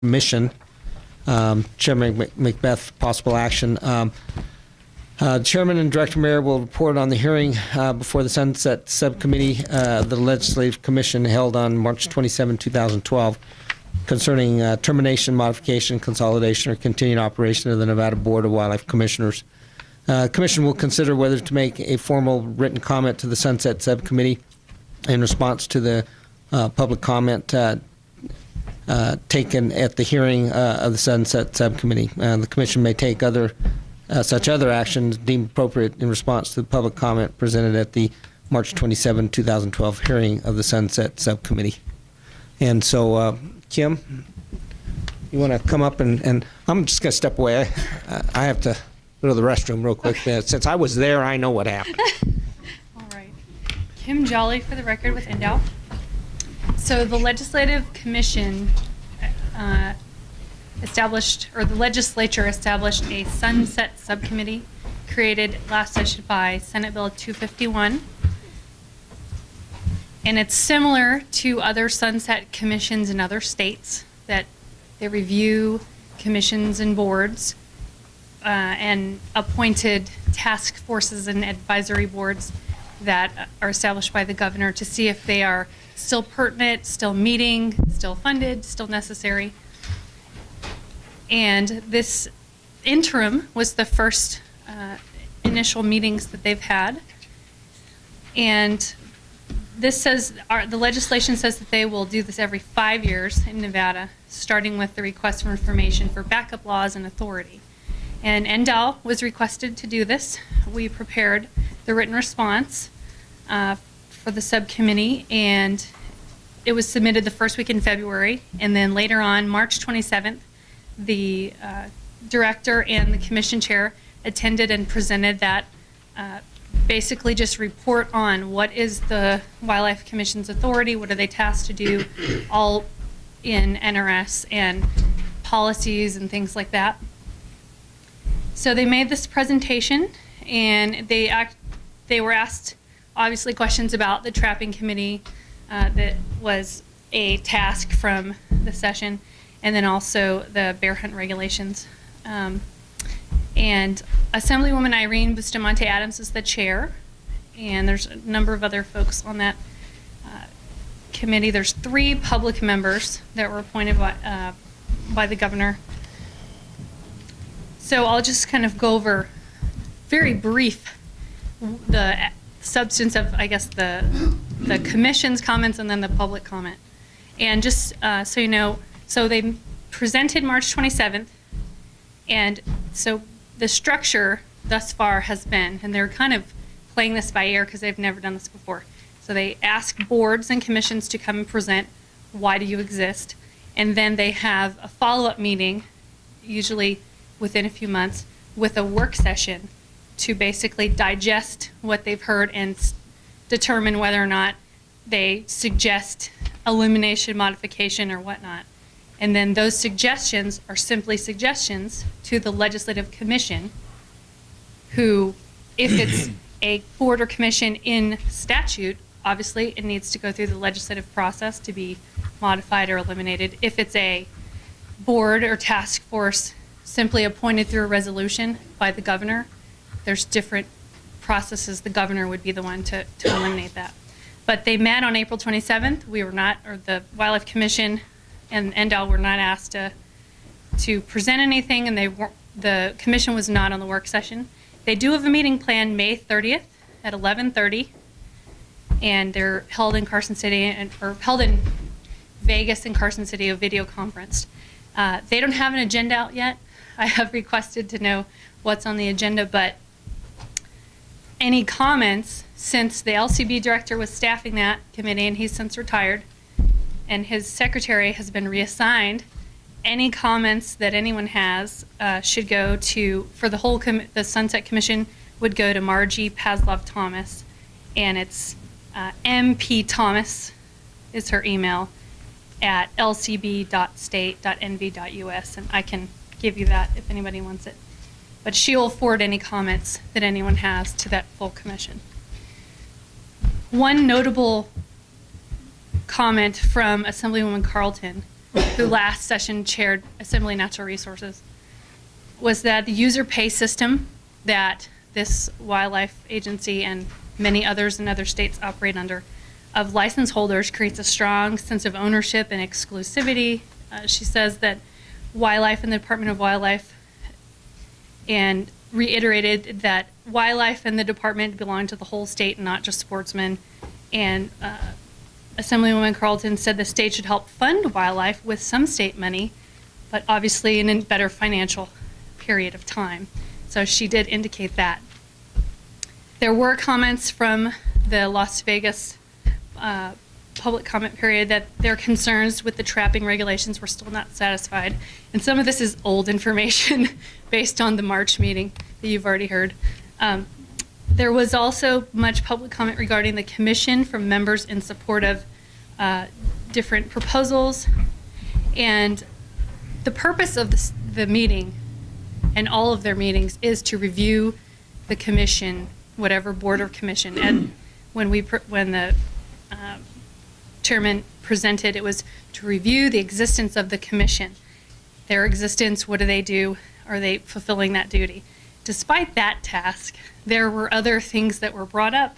Commission. Chairman McBeath, possible action. Chairman and Director Mayor will report on the hearing before the Sunset Subcommittee of the Legislative Commission held on March 27, 2012 concerning termination, modification, consolidation, or continuing operation of the Nevada Board of Wildlife Commissioners. Commission will consider whether to make a formal written comment to the Sunset Subcommittee in response to the public comment taken at the hearing of the Sunset Subcommittee. The Commission may take such other actions deemed appropriate in response to the public comment presented at the March 27, 2012 hearing of the Sunset Subcommittee. And so, Kim, you want to come up and I'm just going to step away. I have to go to the restroom real quick. Okay. Since I was there, I know what happened. All right. Kim Jolly for the record with Endow. So the Legislative Commission the legislature established a Sunset Subcommittee created last session by Senate Bill 251. And it's similar to other Sunset Commissions in other states that they review commissions and boards and appointed task forces and advisory boards that are established by the governor to see if they are still pertinent, still meeting, still funded, still necessary. And this interim was the first initial meetings that they've had. And this says, the legislation says that they will do this every 5 years in Nevada, starting with the request for information for backup laws and authority. And NDOW was requested to do this. We prepared the written response for the subcommittee, and it was submitted the first week in February. And then later on, March 27th, the director and the commission chair attended and presented that basically just report on what is the Wildlife Commission's authority, what are they tasked to do, all in NRS and policies and things like that. So they made this presentation, and they were asked obviously questions about the trapping committee that was a task from the session, and then also the bear hunt regulations. And Assemblywoman Irene Bustamante Adams is the chair, and there's a number of other folks on that committee. There's 3 public members that were appointed by the governor. So I'll just kind of go over very brief the substance of, I guess, the commission's comments and then the public comment. And just so you know, so they presented March 27th, and so the structure thus far has been, and they're kind of playing this by ear because they've never done this before. So they ask boards and commissions to come and present, why do you exist? And then they have a follow-up meeting, usually within a few months, with a work session to basically digest what they've heard and determine whether or not they suggest elimination, modification, or whatnot. And then those suggestions are simply suggestions to the Legislative Commission, who, if it's a board or commission in statute, obviously it needs to go through the legislative process to be modified or eliminated. If it's a board or task force simply appointed through a resolution by the governor, there's different processes. The governor would be the one to eliminate that. But they met on April 27th. We were not, or the Wildlife Commission and NDOW were not asked to present anything, and the commission was not on the work session. They do have a meeting planned May 30th at 11:30, and they're held in Carson City, or held in Vegas and Carson City, a video conference. They don't have an agenda out yet. I have requested to know what's on the agenda, but any comments, since the LCB director was staffing that committee and he's since retired, and his secretary has been reassigned, any comments that anyone has should go to, for the whole, the Sunset Commission would go to Margie Paslov Thomas, and it's MP Thomas is her email at lcb.state.nv.us, and I can give you that if anybody wants it. But she will forward any comments that anyone has to that full commission. One notable comment from Assemblywoman Carlton who last session chaired Assembly Natural Resources, was that the user pay system that this wildlife agency and many others in other states operate under of license holders creates a strong sense of ownership and exclusivity. She says that wildlife and the Department of Wildlife, and reiterated that wildlife and the department belong to the whole state and not just sportsmen. And Assemblywoman Carlton said the state should help fund wildlife with some state money, but obviously in a better financial period of time. So she did indicate that. There were comments from the Las Vegas public comment period that their concerns with the trapping regulations were still not satisfied. And some of this is old information based on the March meeting that you've already heard. There was also much public comment regarding the commission from members in support of different proposals. And the purpose of the meeting and all of their meetings is to review the commission, whatever board or commission. And when the chairman presented, it was to review the existence of the commission. Their existence, what do they do? Are they fulfilling that duty? Despite that task, there were other things that were brought up,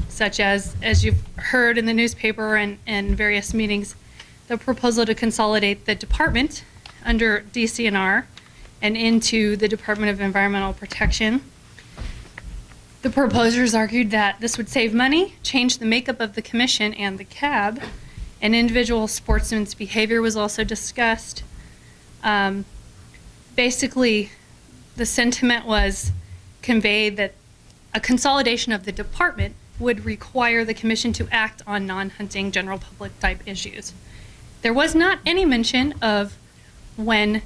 such as you've heard in the newspaper and various meetings, the proposal to consolidate the department under DCNR and into the Department of Environmental Protection. The proposers argued that this would save money, change the makeup of the commission and the CAB, and individual sportsmen's behavior was also discussed. Basically, the sentiment was conveyed that a consolidation of the department would require the commission to act on non-hunting general public type issues. There was not any mention of when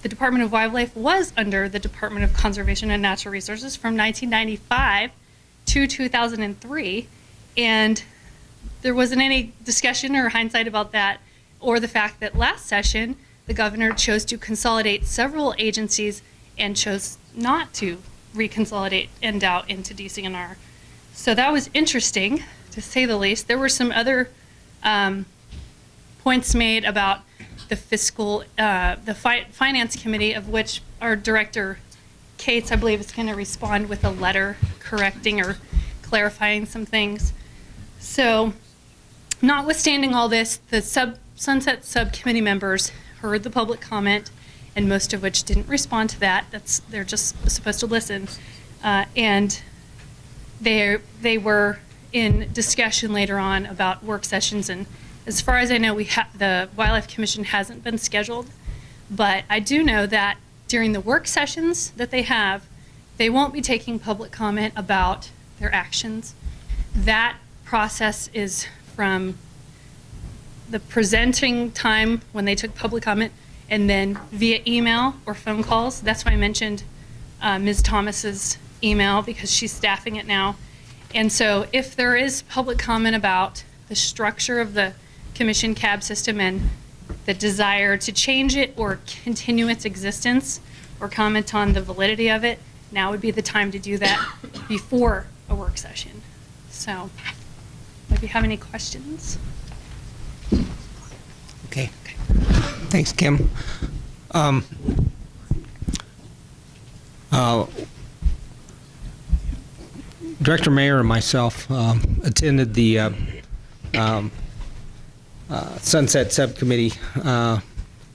the Department of Wildlife was under the Department of Conservation and Natural Resources from 1995 to 2003, and there wasn't any discussion or hindsight about that, or the fact that last session the governor chose to consolidate several agencies and chose not to reconsolidate NDOW into DCNR. So that was interesting, to say the least. There were some other points made about the fiscal, the finance committee, of which our director, Cates, I believe, is going to respond with a letter correcting or clarifying some things. So, notwithstanding all this, the Sunset Subcommittee members heard the public comment, and most of which didn't respond to that. They're just supposed to listen, and they were in discussion later on about work sessions. And as far as I know, the Wildlife Commission hasn't been scheduled, but I do know that during the work sessions that they have, they won't be taking public comment about their actions. That process is from the presenting time when they took public comment, and then via email or phone calls. That's why I mentioned Ms. Thomas's email, because she's staffing it now. And so if there is public comment about the structure of the commission CAB system and the desire to change it or continue its existence or comment on the validity of it, now would be the time to do that before a work session. So if you have any questions. Okay. Thanks, Kim. Director Mayer and myself attended the Sunset Subcommittee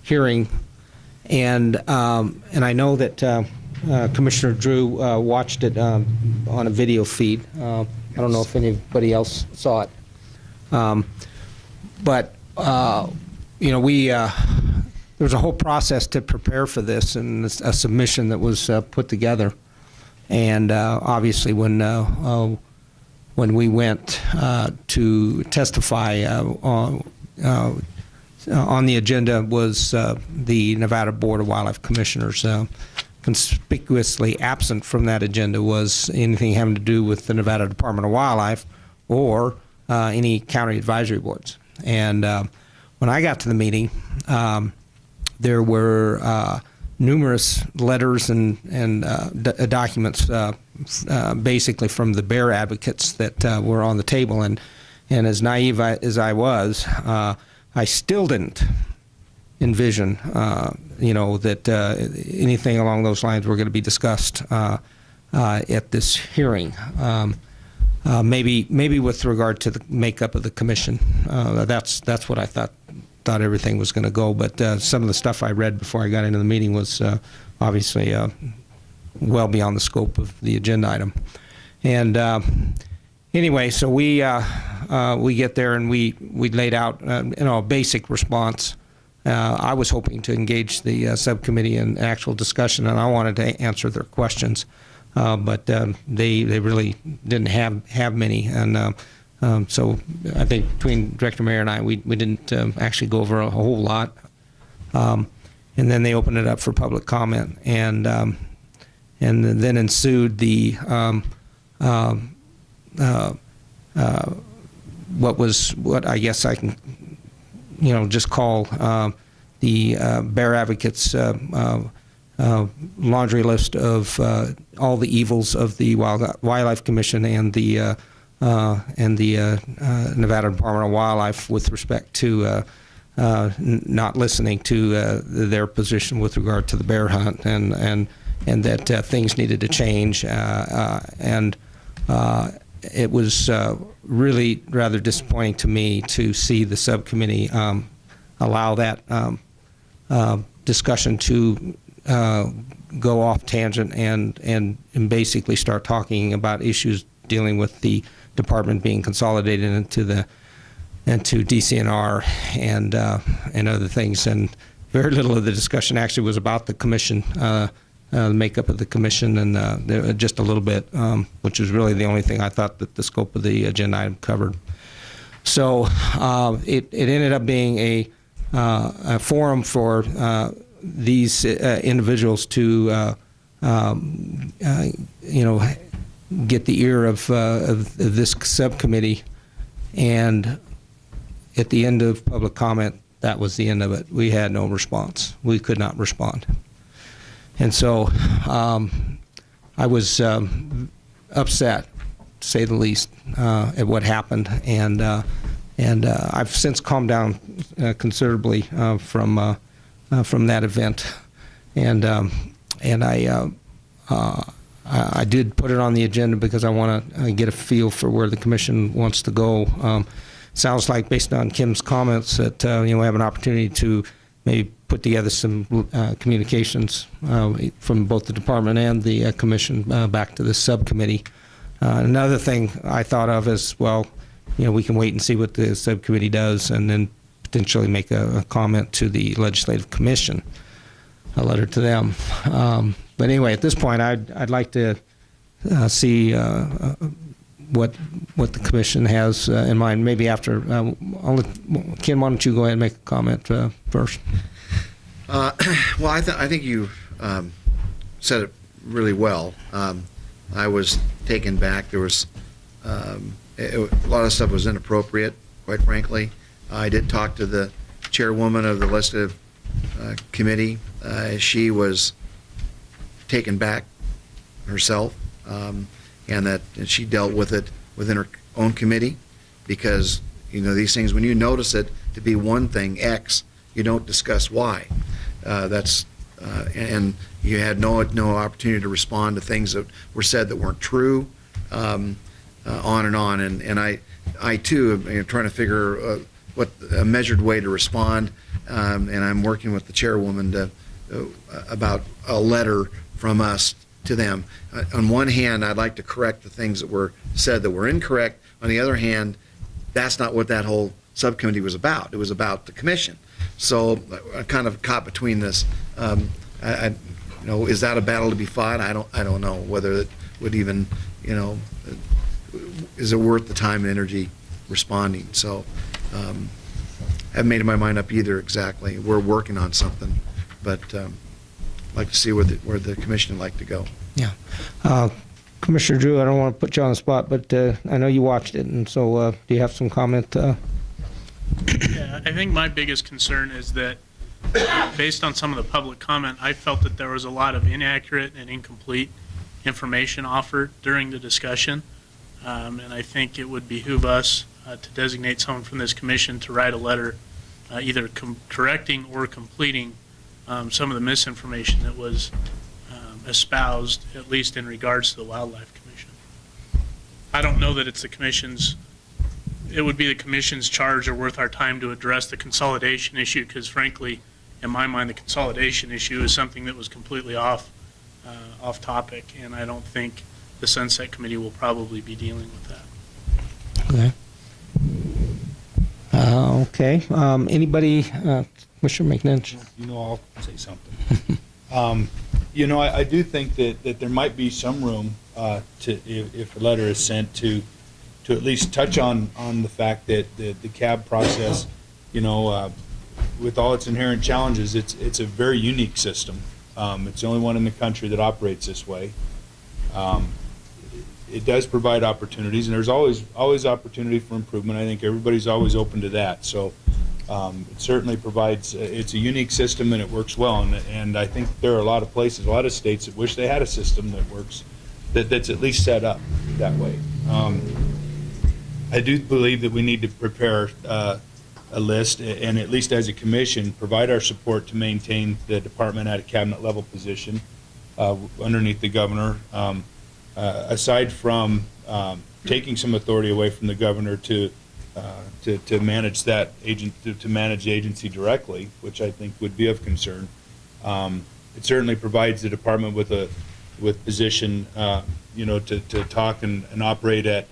hearing, and I know that Commissioner Drew watched it on a video feed. I don't know if anybody else saw it, but you know, there was a whole process to prepare for this, and a submission that was put together. And obviously, when we went to testify on the agenda was the Nevada Board of Wildlife Commissioners. Conspicuously absent from that agenda was anything having to do with the Nevada Department of Wildlife or any county advisory boards. And when I got to the meeting, there were numerous letters and documents, basically from the bear advocates that were on the table. And as naive as I was, I still didn't envision, that anything along those lines were going to be discussed at this hearing. Maybe with regard to the makeup of the commission, that's what I thought everything was going to go. But some of the stuff I read before I got into the meeting was obviously well beyond the scope of the agenda item. And anyway, so we get there and we laid out a basic response. I was hoping to engage the subcommittee in actual discussion, and I wanted to answer their questions, but they really didn't have many. And so I think between Director Mayer and I, we didn't actually go over a whole lot. And then they opened it up for public comment, and then ensued the what I guess I can just call the Bear Advocates laundry list of all the evils of the Wildlife Commission and the Nevada Department of Wildlife with respect to not listening to their position with regard to the bear hunt, and that things needed to change, and it was really rather disappointing to me to see the subcommittee allow that discussion to go off tangent and basically start talking about issues dealing with the department being consolidated into DCNR and other things, and very little of the discussion actually was about the commission, the makeup of the commission, and just a little bit, which is really the only thing I thought that the scope of the agenda item covered. So it ended up being a forum for these individuals to get the ear of this subcommittee, and at the end of public comment, that was the end of it. We had no response. We could not respond. And so I was upset, to say the least, at what happened, and I've since calmed down considerably from that event, and I did put it on the agenda because I want to get a feel for where the commission wants to go. Sounds like, based on Kim's comments, that we have an opportunity to maybe put together some communications from both the department and the commission back to the subcommittee. Another thing I thought of is, well, we can wait and see what the subcommittee does, and then potentially make a comment to the legislative commission, a letter to them. But anyway, at this point, I'd like to see what the commission has in mind. Maybe after, Ken, why don't you go ahead and make a comment first? Well, I think you said it really well. I was taken back. There was a lot of stuff was inappropriate, quite frankly. I did talk to the chairwoman of the legislative committee. She was taken back herself, and she dealt with it within her own committee, because these things, when you notice it to be one thing, X, you don't discuss Y. And you had no opportunity to respond to things that were said that weren't true, on and on. And I too am trying to figure what a measured way to respond, and I'm working with the chairwoman about a letter from us to them. On one hand, I'd like to correct the things that were said that were incorrect. On the other hand, that's not what that whole subcommittee was about. It was about the commission. So I kind of caught between this. Is that a battle to be fought? I don't know whether it would even, is it worth the time and energy responding? So I haven't made my mind up either exactly. We're working on something, but I'd like to see where the commission would like to go. Yeah. Commissioner Drew, I don't want to put you on the spot, but I know you watched it, and so do you have some comment? Yeah, I think my biggest concern is that, based on some of the public comment, I felt that there was a lot of inaccurate and incomplete information offered during the discussion, and I think it would behoove us to designate someone from this commission to write a letter either correcting or completing some of the misinformation that was espoused, at least in regards to the Wildlife Commission. I don't know that it would be the commission's charge or worth our time to address the consolidation issue, because frankly, in my mind, the consolidation issue is something that was completely off topic, and I don't think the Sunset Committee will probably be dealing with that. Okay. Okay. Anybody, Commissioner McNinch? You know, I'll say something. I do think that there might be some room if a letter is sent to at least touch on the fact that the CAB process, with all its inherent challenges, it's a very unique system. It's the only one in the country that operates this way. It does provide opportunities, and there's always opportunity for improvement. I think everybody's always open to that. So it certainly provides. It's a unique system, and it works well. And I think there are a lot of places, a lot of states that wish they had a system that works, that's at least set up that way. I do believe that we need to prepare a list, and at least as a commission, provide our support to maintain the department at a cabinet level position underneath the governor. Aside from taking some authority away from the governor to manage to manage the agency directly, which I think would be of concern, it certainly provides the department with position, to talk and operate in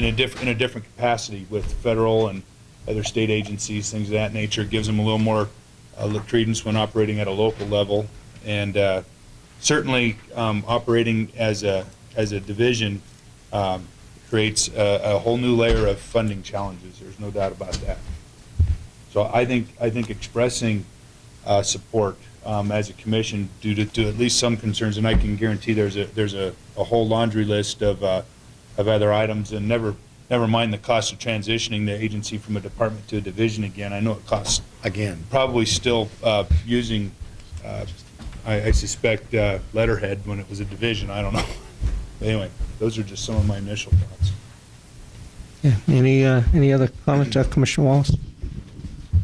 a different capacity with federal and other state agencies, things of that nature. It gives them a little more credence when operating at a local level, and certainly operating as a division creates a whole new layer of funding challenges. There's no doubt about that. So I think expressing support as a commission due to at least some concerns, and I can guarantee there's a whole laundry list of other items, and never mind the cost of transitioning the agency from a department to a division again. I know it costs Again, probably still using. I suspect letterhead when it was a division. I don't know. But anyway, those are just some of my initial thoughts. Yeah. Any other comments, Commissioner Wallace?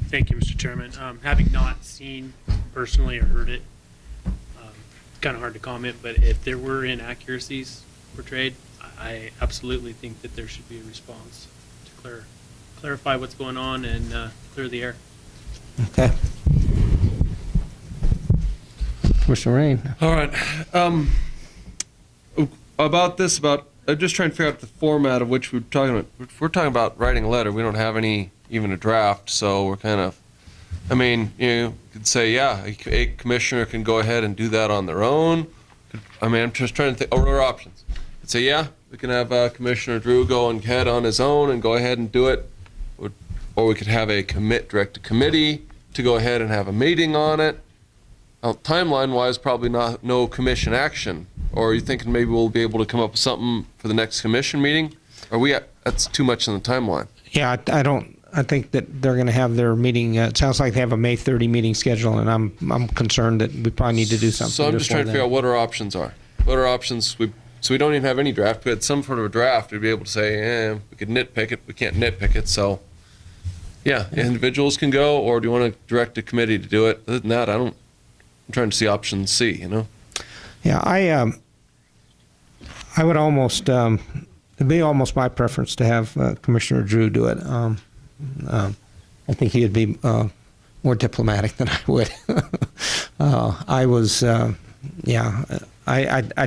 Thank you, Mr. Chairman. Having not seen personally or heard it, kind of hard to comment, but if there were inaccuracies portrayed, I absolutely think that there should be a response to clarify what's going on and clear the air. Okay. Commissioner Rain. All right. I'm just trying to figure out the format of which we're talking about. If we're talking about writing a letter, we don't have even a draft, so we're kind of, you could say, yeah, a commissioner can go ahead and do that on their own. I'm just trying to think, what are options? I'd say, yeah, we can have Commissioner Drew go ahead on his own and go ahead and do it, or we could have direct a committee to go ahead and have a meeting on it. Now, timeline-wise, probably no commission action. Or are you thinking maybe we'll be able to come up with something for the next commission meeting? That's too much in the timeline. Yeah, I think that they're going to have their meeting. It sounds like they have a May 30 meeting scheduled, and I'm concerned that we probably need to do something. So I'm just trying to figure out what our options are. What are options? So we don't even have any draft. If we had some sort of a draft, we'd be able to say, we could nitpick it. We can't nitpick it. So, yeah, individuals can go, or do you want to direct a committee to do it? Other than that, I'm trying to see option C, Yeah, I would almost, it'd be almost my preference to have Commissioner Drew do it. I think he would be more diplomatic than I would. I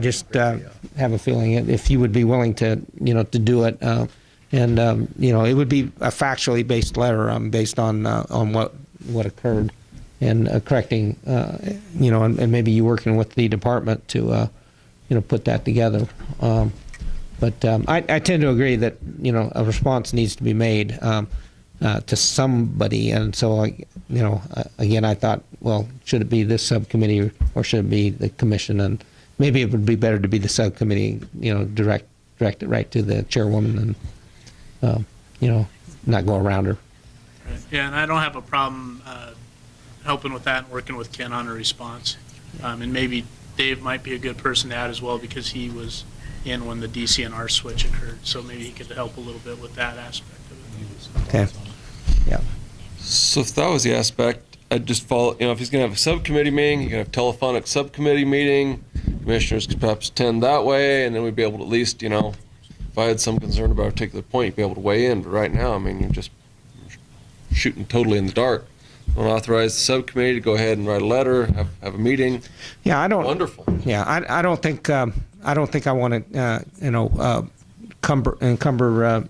just have a feeling if you would be willing to, to do it, it would be a factually based letter based on what occurred, and correcting, and maybe you working with the department to, put that together. But I tend to agree that, a response needs to be made to somebody. And so, again, I thought, well, should it be this subcommittee or should it be the commission? And maybe it would be better to be the subcommittee, direct it right to the chairwoman and, not go around her. Yeah, and I don't have a problem helping with that and working with Ken on a response. And maybe Dave might be a good person to add as well, because he was in when the DCNR switch occurred. So maybe he could help a little bit with that aspect of it. Okay. Yeah. So if that was the aspect, I'd just follow, if he's going to have a subcommittee meeting, you can have telephonic subcommittee meeting, commissioners could perhaps attend that way, and then we'd be able to at least, if I had some concern about a particular point, you'd be able to weigh in. But right now, you're just shooting totally in the dark. Don't authorize the subcommittee to go ahead and write a letter, have a meeting. Yeah, I don't. Wonderful. Yeah, I don't think I want to encumber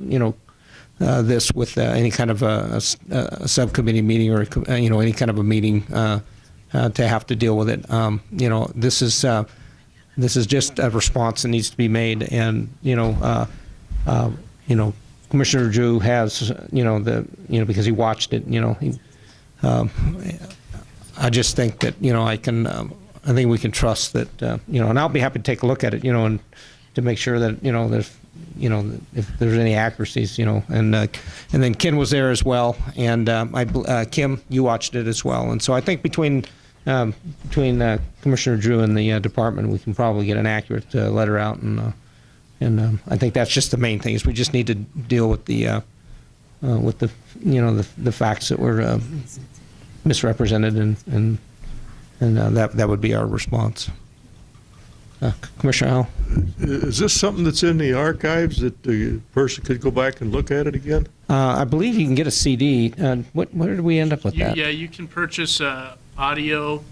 this with any kind of a subcommittee meeting or any kind of a meeting to have to deal with it. This is just a response that needs to be made, and Commissioner Drew has because he watched it. I just think that I think we can trust that and I'll be happy to take a look at it and to make sure that there's if there's any accuracies and then Ken was there as well, and Kim, you watched it as well, and so I think between Commissioner Drew and the department, we can probably get an accurate letter out, and I think that's just the main thing is we just need to deal with the facts that were misrepresented, and that would be our response. Commissioner Howell? Is this something that's in the archives that the person could go back and look at it again? I believe you can get a CD. Where did we end up with that? Yeah, you can purchase audio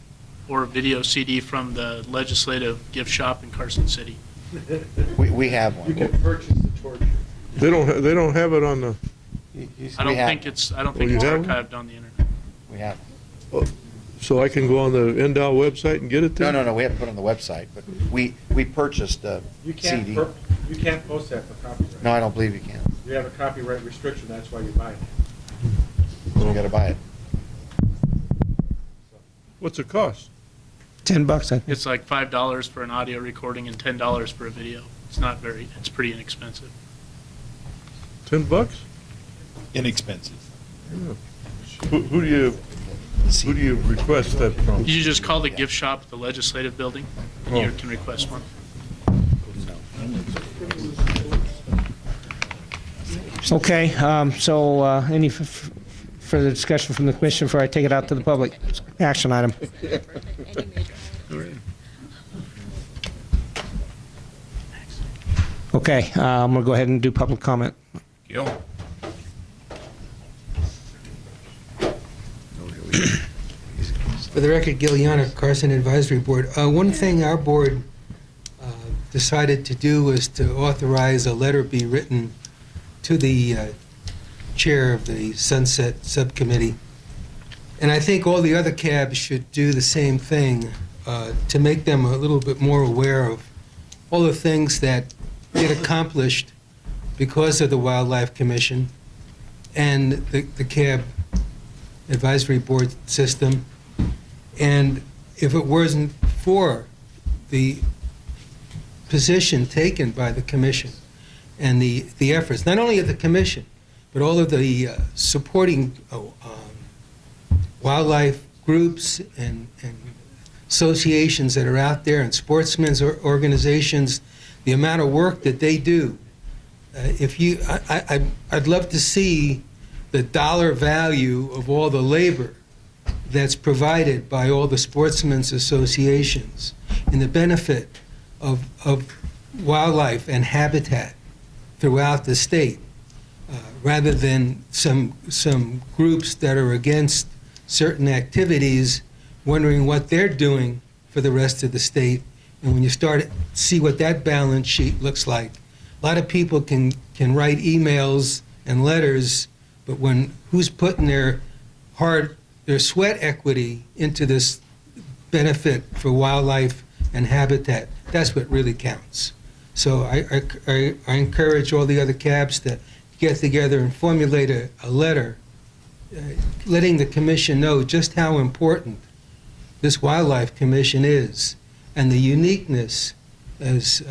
or video CD from the legislative gift shop in Carson City. We have one. purchase the torture. They don't have it on the. I don't think it's you have archived on the internet. We have. So I can go on the NDOW website and get it there? No. We haven't put it on the website, but we purchased a CD. You can't post that for copyright. No, I don't believe you can. You have a copyright restriction, that's why you buy it. So we got to buy it. What's it cost? $10, I think. It's like $5 for an audio recording and $10 for a video. It's pretty inexpensive. $10? Inexpensive. Who do you request that from? You just call the gift shop at the legislative building, and you can request one. Okay, so any further discussion from the commission before I take it out to the public? Action item. Okay, I'm going to go ahead and do public comment. For the record, Gil Yannick, Carson Advisory Board. One thing our board decided to do was to authorize a letter be written to the chair of the Sunset Subcommittee. And I think all the other cabs should do the same thing to make them a little bit more aware of all the things that get accomplished because of the Wildlife Commission and the cab advisory board system. And if it wasn't for the position taken by the commission and the efforts, not only of the commission, but all of the supporting wildlife groups and associations that are out there and sportsmen's organizations, the amount of work that they do. I'd love to see the dollar value of all the labor that's provided by all the sportsmen's associations and the benefit of wildlife and habitat throughout the state, rather than some groups that are against certain activities wondering what they're doing for the rest of the state. And when you start to see what that balance sheet looks like, a lot of people can write emails and letters, but who's putting their sweat equity into this benefit for wildlife and habitat, that's what really counts. So I encourage all the other cabs to get together and formulate a letter letting the commission know just how important this Wildlife Commission is and the uniqueness, as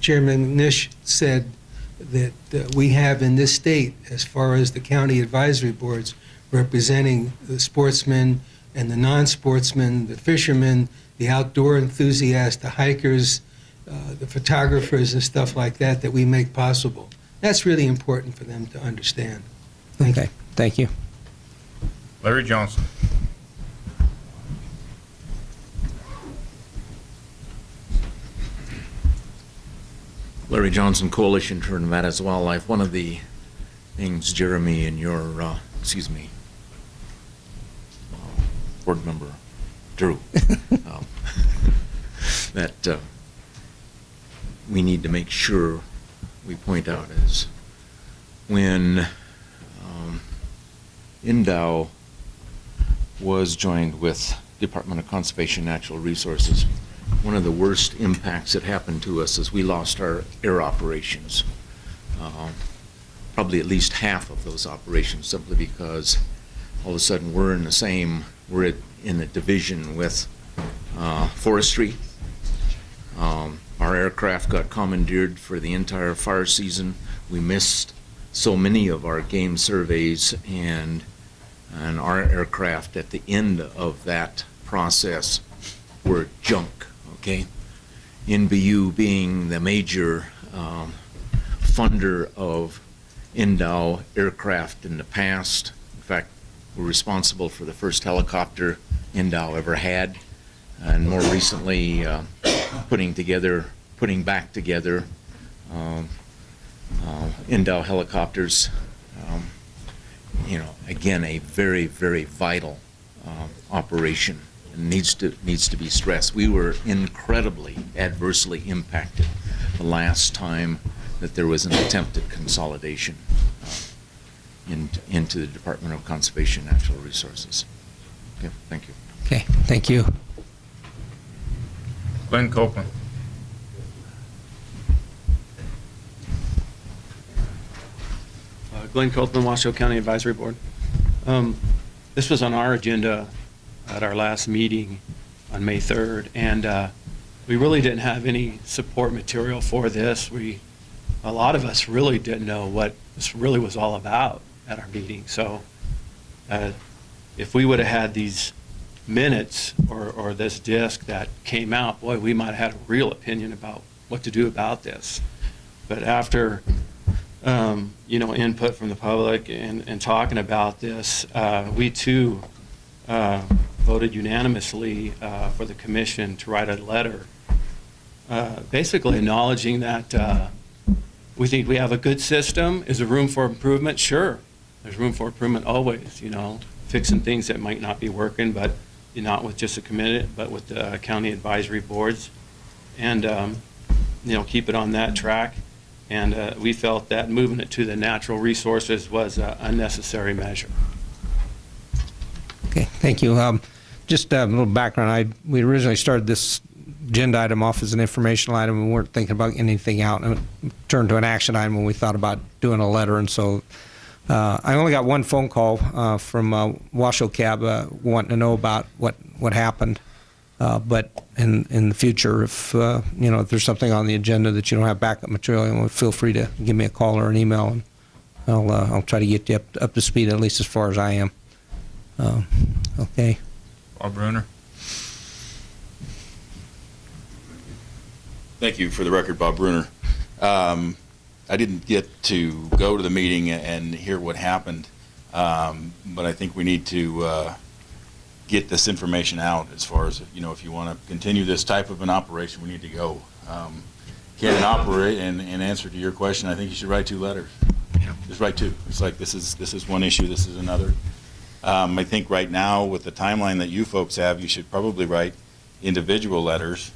Chairman McNish said, that we have in this state as far as the county advisory boards representing the sportsmen and the non-sportsmen, the fishermen, the outdoor enthusiasts, the hikers, the photographers and stuff like that we make possible. That's really important for them to understand. Thank you. Thank you. Larry Johnson. Larry Johnson, Coalition for Nevada's Wildlife. One of the things, Jeremy, and your, board member Drew, that we need to make sure we point out is when Indow was joined with Department of Conservation and Natural Resources, one of the worst impacts that happened to us is we lost our air operations. Probably at least half of those operations, simply because all of a sudden we're in a division with forestry. Our aircraft got commandeered for the entire fire season. We missed so many of our game surveys, and our aircraft at the end of that process were junk, okay? NBU being the major funder of Indow aircraft in the past. In fact, we're responsible for the first helicopter Indow ever had, and more recently putting back together Indow helicopters. Again, a very, very vital operation, and needs to be stressed. We were incredibly adversely impacted the last time that there was an attempted consolidation into the Department of Conservation and Natural Resources. Okay, thank you. Okay, thank you. Glenn Copeland. Glenn Copeland, Washoe County Advisory Board. This was on our agenda at our last meeting on May 3rd, and we really didn't have any support material for this. A lot of us really didn't know what this really was all about at our meeting. So if we would have had these minutes or this disc that came out, boy, we might have had a real opinion about what to do about this. But after input from the public and talking about this, we too voted unanimously for the commission to write a letter basically acknowledging that we think we have a good system. Is there room for improvement? Sure. There's room for improvement always, fixing things that might not be working, but not with just a committee, but with the county advisory boards, and keep it on that track. And we felt that moving it to the natural resources was an unnecessary measure. Okay, thank you. Just a little background. We originally started this agenda item off as an informational item. We weren't thinking about anything out, and it turned to an action item when we thought about doing a letter. And so I only got one phone call from Washoe Cab wanting to know about what happened. But in the future, if if there's something on the agenda that you don't have backup material, feel free to give me a call or an email, and I'll try to get you up to speed, at least as far as I am. Okay. Bob Bruner. Thank you. For the record, Bob Bruner. I didn't get to go to the meeting and hear what happened, but I think we need to get this information out as far as, if you want to continue this type of an operation, we need to go. Can operate, and answer to your question, I think you should write 2 letters. Just write 2. It's like this is one issue, this is another. I think right now, with the timeline that you folks have, you should probably write individual letters,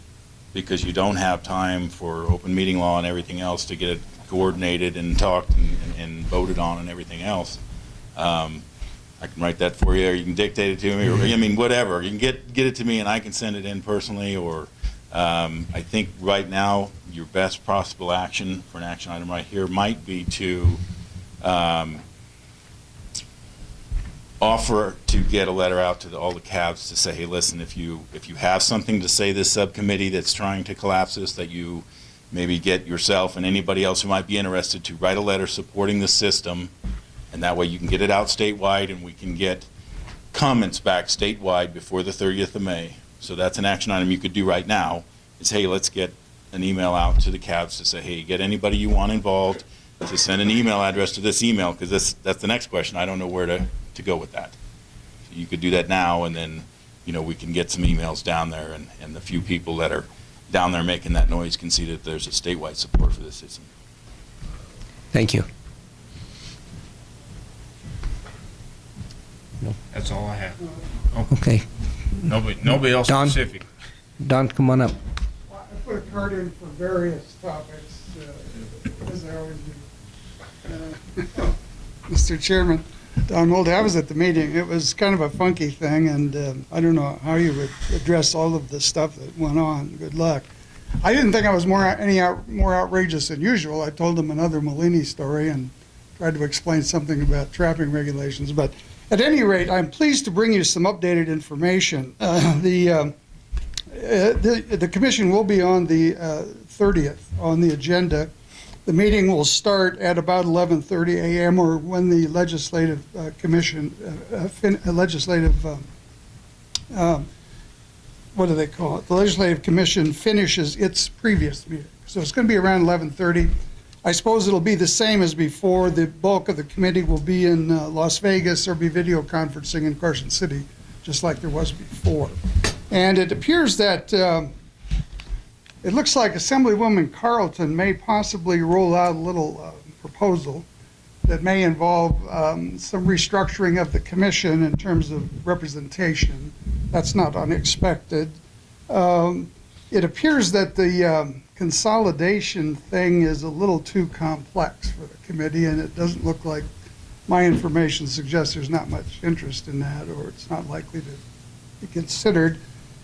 because you don't have time for open meeting law and everything else to get it coordinated and talked and voted on and everything else. I can write that for you, or you can dictate it to me, or whatever. You can get it to me, and I can send it in personally. Or I think right now your best possible action for an action item right here might be to offer to get a letter out to all the cabs to say, hey, listen, if you have something to say this subcommittee that's trying to collapse this, that you maybe get yourself and anybody else who might be interested to write a letter supporting the system. And that way you can get it out statewide, and we can get comments back statewide before the 30th of May. So that's an action item you could do right now, is, hey, let's get an email out to the cabs to say, hey, get anybody you want involved. to send an email address to this email, because that's the next question. I don't know where to go with that. So you could do that now, and then, we can get some emails down there, and the few people that are down there making that noise can see that there's a statewide support for this system. Thank you. That's all I have. Okay. Nobody else Don? specific. Don, come on up. I put a card in for various topics, as I always do. Mr. Chairman, Don Moldy, I was at the meeting. It was kind of a funky thing, and I don't know how you would address all of the stuff that went on. Good luck. I didn't think I was more outrageous than usual. I told them another Molini story and tried to explain something about trapping regulations. But at any rate, I'm pleased to bring you some updated information. The commission will be on the 30th on the agenda. The meeting will start at about 11:30 a.m. or when the legislative what do they call it? The legislative commission finishes its previous meeting. So it's going to be around 11:30. I suppose it'll be the same as before. The bulk of the committee will be in Las Vegas or be video conferencing in Carson City, just like there was before. And it appears that it looks like Assemblywoman Carlton may possibly roll out a little proposal that may involve some restructuring of the commission in terms of representation. That's not unexpected. It appears that the consolidation thing is a little too complex for the committee, and it doesn't look like my information suggests there's not much interest in that, or it's not likely to be considered.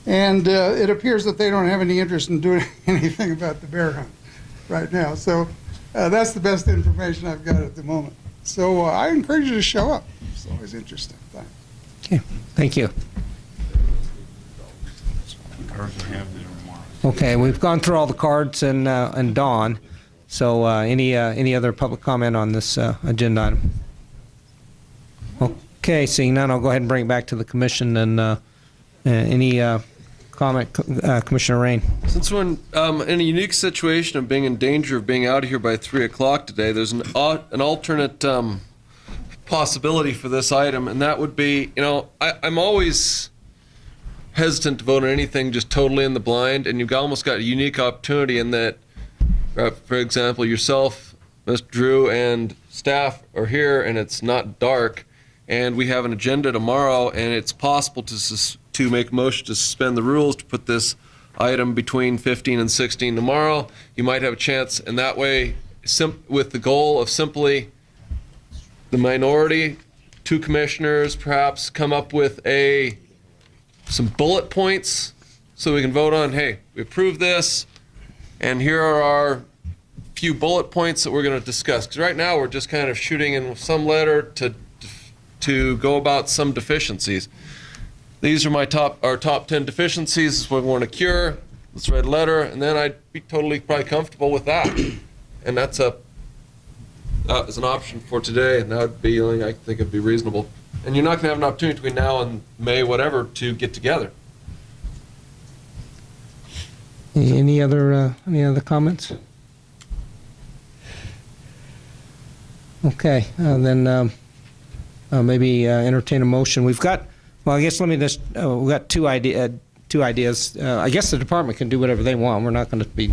And it appears that they don't have any interest in doing anything about the bear hunt right now. So that's the best information I've got at the moment. So I encourage you to show up. It's always interesting. Thanks. Okay, thank you. Okay, we've gone through all the cards and Dawn. So any other public comment on this agenda item? Okay, seeing none, I'll go ahead and bring it back to the commission. And any comment, Commissioner Rain? Since we're in a unique situation of being in danger of being out of here by 3 o'clock today, there's an alternate possibility for this item, and that would be, I'm always hesitant to vote on anything just totally in the blind, and you've almost got a unique opportunity in that, for example, yourself, Mr. Drew, and staff are here, and it's not dark, and we have an agenda tomorrow, and it's possible to make a motion to suspend the rules to put this item between 15 and 16 tomorrow. You might have a chance, and that way, with the goal of simply the minority, 2 commissioners perhaps come up with some bullet points so we can vote on, hey, we approve this, and here are our few bullet points that we're going to discuss. Because right now we're just kind of shooting in some letter to go about some deficiencies. These are our top 10 deficiencies. This is what we want to cure. Let's write a letter, and then I'd be totally probably comfortable with that. And that is an option for today, and that would be, I think it'd be reasonable. And you're not going to have an opportunity between now and May, whatever, to get together. Any other comments? Okay, then maybe entertain a motion. We've got. Well, I guess let me just. We've got two ideas. I guess the department can do whatever they want. We're not going to be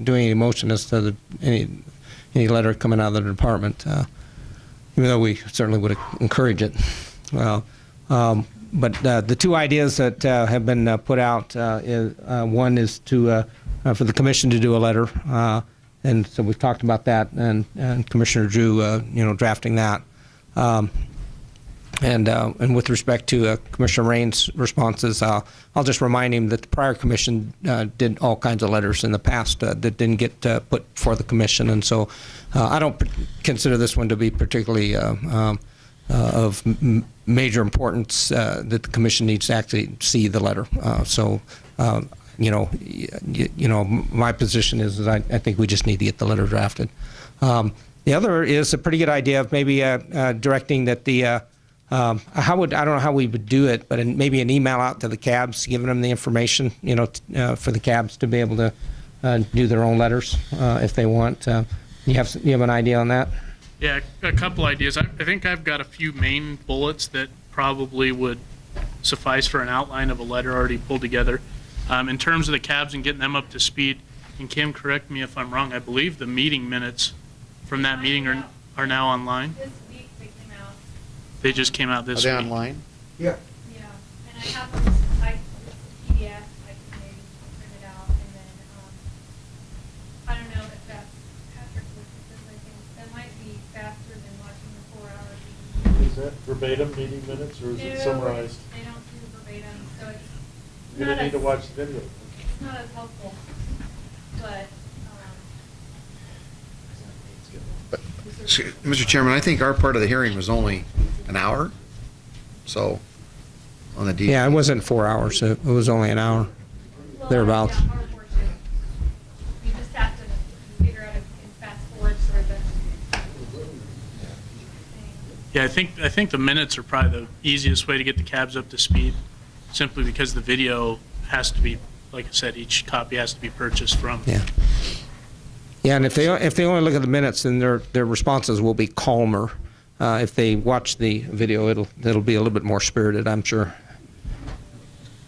doing any motion as to any letter coming out of the department, even though we certainly would encourage it. But the 2 ideas that have been put out, one is to for the commission to do a letter, and so we've talked about that, and Commissioner Drew, drafting that. And with respect to Commissioner Rain's responses, I'll just remind him that the prior commission did all kinds of letters in the past that didn't get put before the commission, and so I don't consider this one to be particularly of major importance that the commission needs to actually see the letter. My position is that I think we just need to get the letter drafted. The other is a pretty good idea of maybe directing that the I don't know how we would do it, but maybe an email out to the cabs, giving them the information, for the cabs to be able to do their own letters if they want. You have an idea on that? Yeah, a couple ideas. I think I've got a few main bullets that probably would suffice for an outline of a letter already pulled together. In terms of the cabs and getting them up to speed, and Kim, correct me if I'm wrong, I believe the meeting minutes from that meeting are now online? This week they came out. They just came out Are this they week. online? Yeah, and I have them, it's a PDF, I can maybe print it out, and then, I don't know if that's, Patrick looked at this, I think, that might be faster than watching the 4 hours. Is that verbatim meeting minutes, or is it No, summarized? They don't do verbatim, so it's You're not gonna need to as, watch the video. it's not as helpful, but, Mr. Chairman, I think our part of the hearing was only an hour, so, on the D. Yeah, it wasn't 4 hours. It was only an hour. well, Thereabouts. yeah, our portion. You just have to figure out if you can fast forward sort of the. Yeah, I think the minutes are probably the easiest way to get the cabs up to speed, simply because the video has to be, like I said, each copy has to be purchased from. Yeah. Yeah, and if they only look at the minutes, then their responses will be calmer. If they watch the video, it'll be a little bit more spirited, I'm sure.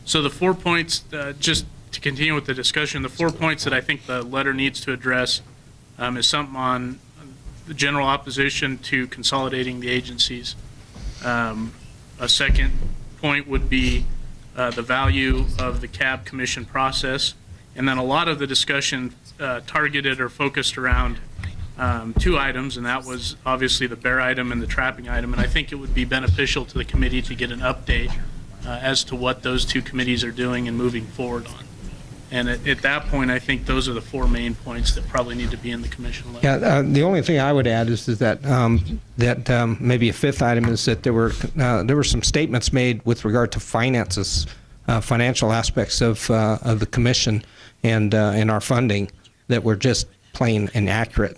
So the 4 points, just to continue with the discussion, the 4 points that I think the letter needs to address is something on the general opposition to consolidating the agencies. A second point would be the value of the cab commission process. And then a lot of the discussion targeted or focused around 2 items, and that was obviously the bear item and the trapping item. And I think it would be beneficial to the committee to get an update as to what those 2 committees are doing and moving forward on. And at that point, I think those are the 4 main points that probably need to be in the commission letter. Yeah, the only thing I would add is that maybe a 5th item is that there were some statements made with regard to finances, financial aspects of the commission and our funding that were just plain inaccurate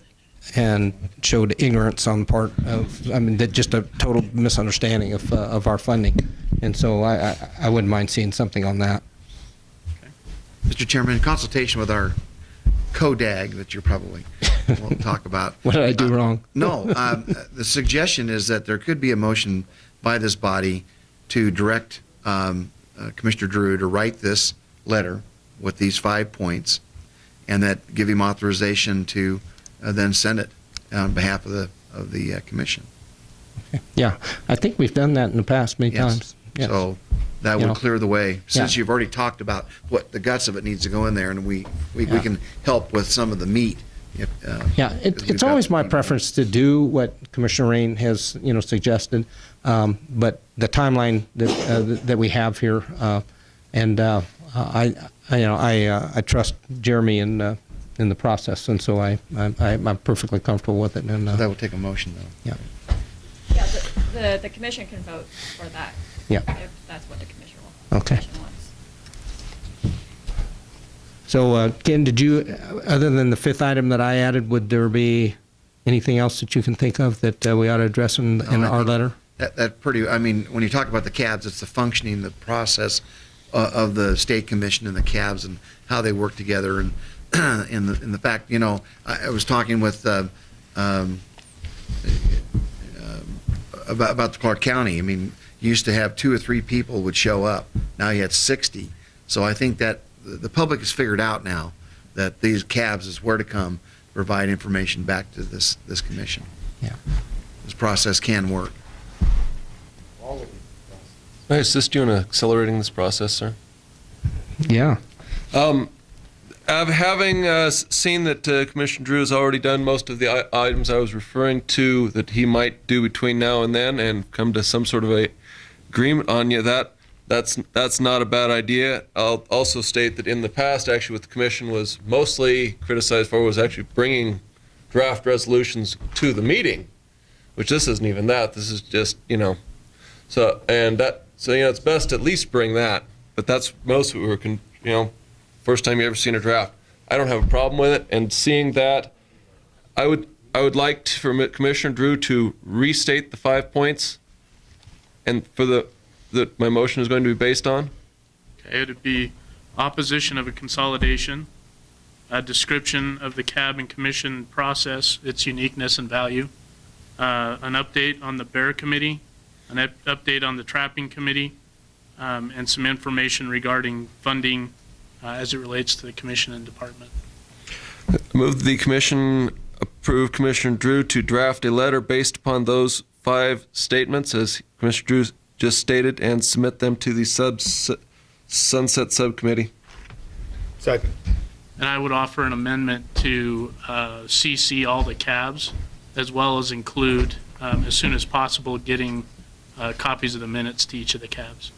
and showed ignorance on the part of, that just a total misunderstanding of our funding. And so I wouldn't mind seeing something on that. Mr. Chairman, in consultation with our CODAG that you probably won't talk about. What did I do wrong? No, the suggestion is that there could be a motion by this body to direct Commissioner Drew to write this letter with these 5 points, and that give him authorization to then send it on behalf of the commission. Yeah, I think we've done that in the past many Yes. times. Yes. So that You would know. clear the way, since Yeah. you've already talked about what the guts of it needs to go in there, and we can help with some of the meat. Yeah, it's always my preference to do what Commissioner Rain has, suggested, but the timeline that we have here, and I trust Jeremy in the process, and so I'm perfectly comfortable with it. And That would take a motion, though. yeah, Yeah, the commission can vote for that. Yeah. If that's what the commission wants. Okay. So Ken, did you, other than the 5th item that I added, would there be anything else that you can think of that we ought to address in I our think letter? That pretty, when you talk about the cabs, it's the functioning, the process of the state commission and the cabs and how they work together, and in the fact, I was talking with about the Clark County. You used to have 2 or 3 people would show up. Now you had 60. So I think that the public has figured out now that these cabs is where to come provide information back to this commission. Yeah. This process can work. May I assist you in accelerating this process, sir? Yeah. Having seen that Commissioner Drew has already done most of the items I was referring to that he might do between now and then, and come to some sort of a agreement on you, that's not a bad idea. I'll also state that in the past, actually, what the commission was mostly criticized for was actually bringing draft resolutions to the meeting, which this isn't even that. This is just, so it's best to at least bring that. But that's most of what we're, first time you ever seen a draft. I don't have a problem with it, and seeing that, I would like for Commissioner Drew to restate the 5 points, and for that my motion is going to be based on. Okay, it'd be opposition of a consolidation, a description of the cab and commission process, its uniqueness and value, an update on the Bear Committee, an update on the Trapping Committee, and some information regarding funding as it relates to the commission and department. Move the commission approve Commissioner Drew to draft a letter based upon those 5 statements, as Commissioner Drew just stated, and submit them to the Sunset Subcommittee. Second. And I would offer an amendment to CC all the cabs, as well as include, as soon as possible, getting copies of the minutes to each of the cabs.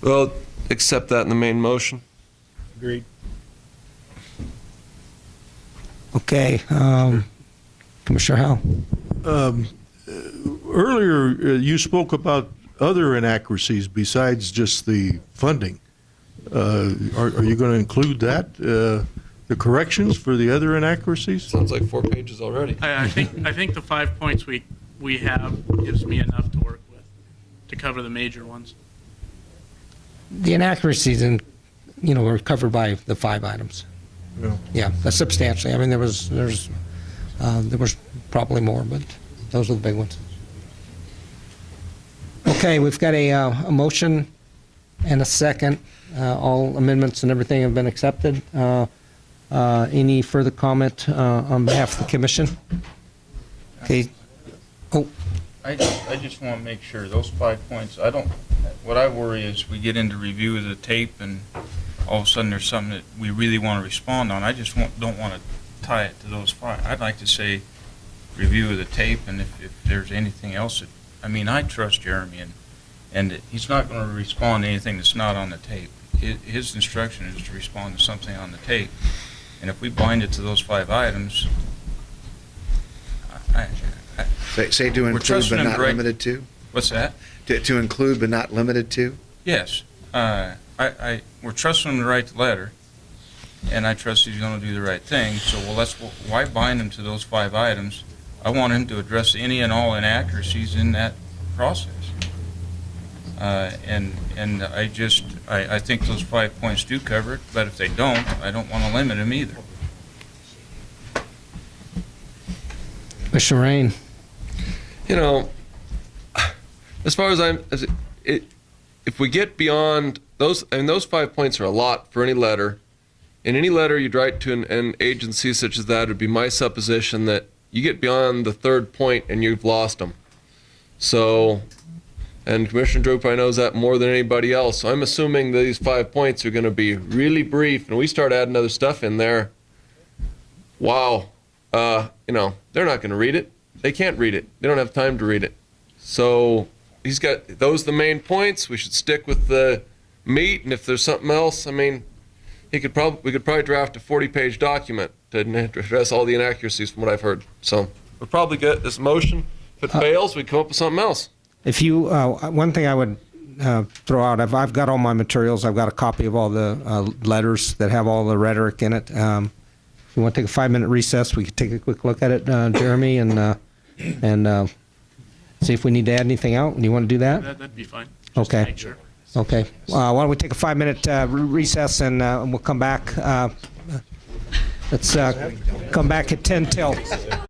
Well, accept that in the main motion. Agreed. Okay, Commissioner Howell. Earlier, you spoke about other inaccuracies besides just the funding. Are you going to include that, the corrections for the other inaccuracies? Sounds like 4 pages already. I think the 5 points we have gives me enough to work with to cover the major ones. The inaccuracies were covered by the 5 items. Yeah, that's substantially. I mean, there was probably more, but those are the big ones. Okay, we've got a motion and a second. All amendments and everything have been accepted. Any further comment on behalf of the commission? Okay. Oh, I just want to make sure, those 5 points, what I worry is we get into review of the tape and all of a sudden there's something that we really want to respond on. I just don't want to tie it to those 5. I'd like to say review of the tape, and if there's anything else I trust Jeremy, and he's not going to respond to anything that's not on the tape. His instruction is to respond to something on the tape, and if we bind it to those 5 items, Say to We're include trusting but him not to write- limited to? what's that? To include but not limited to? Yes. We're trusting him to write the letter, and I trust he's going to do the right thing. So, why bind him to those 5 items? I want him to address any and all inaccuracies in that process. And I think those 5 points do cover it, but if they don't, I don't want to limit them either. Commissioner Rain. As far as if we get beyond those, those 5 points are a lot for any letter. In any letter you'd write to an agency such as that, it would be my supposition that you get beyond the 3rd point and you've lost them. So, and Commissioner Drew probably knows that more than anybody else. So I'm assuming that these 5 points are going to be really brief, and we start adding other stuff in there. Wow, they're not going to read it. They can't read it. They don't have time to read it. So he's got those are the main points. We should stick with the meat, and if there's something else, we could probably draft a 40-page document to address all the inaccuracies from what I've heard. So we'll probably get this motion. If it fails, we come up with something else. If you, one thing I would throw out, I've got all my materials. I've got a copy of all the letters that have all the rhetoric in it. If you want to take a 5-minute recess, we could take a quick look at it, Jeremy, and see if we need to add anything out. Do you want to do that? That'd be fine. Just to Okay. make sure. Okay. Why don't we take a 5-minute recess, and we'll come back. Let's come back at 10 till.